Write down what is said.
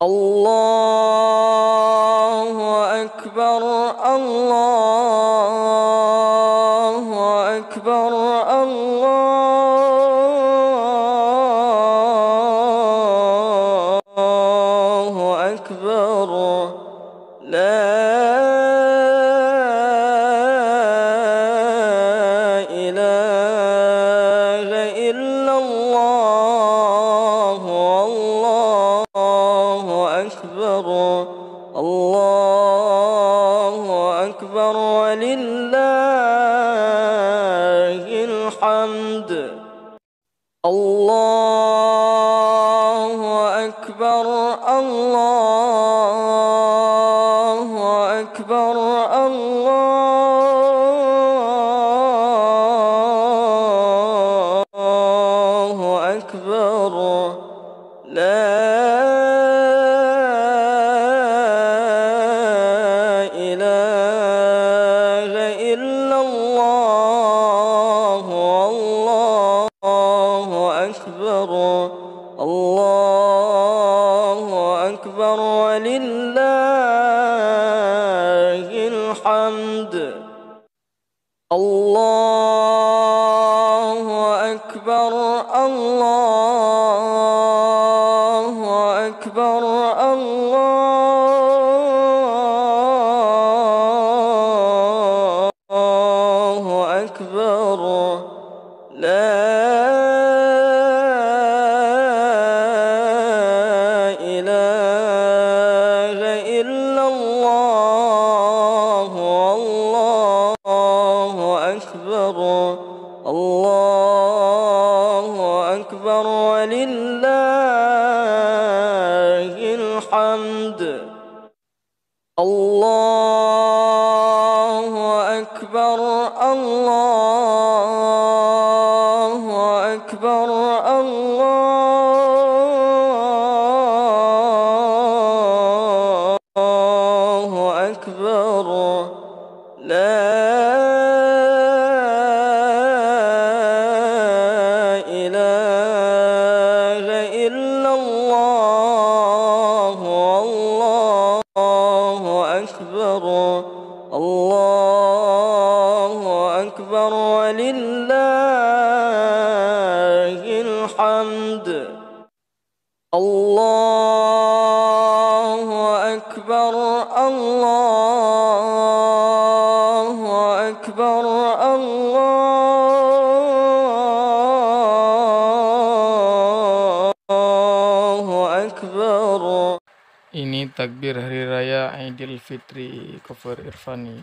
الله أكبر. الله أكبر. الله أكبر. لا إله إلا الله. الله أكبر. الله أكبر ولله الحمد. الله أكبر. الله أكبر. الله أكبر. لا إله إلا الله. الله أكبر. الله أكبر ولله الحمد. الله أكبر. الله أكبر. الله أكبر. لا إله إلا الله. الله أكبر. الله أكبر ولله الحمد. الله أكبر. الله أكبر. الله أكبر. لا إله إلا الله. الله أكبر. الله أكبر ولله الحمد. الله أكبر. الله أكبر. الله أكبر. Ini takbir hari raya Idul Fitri Cover Irfani.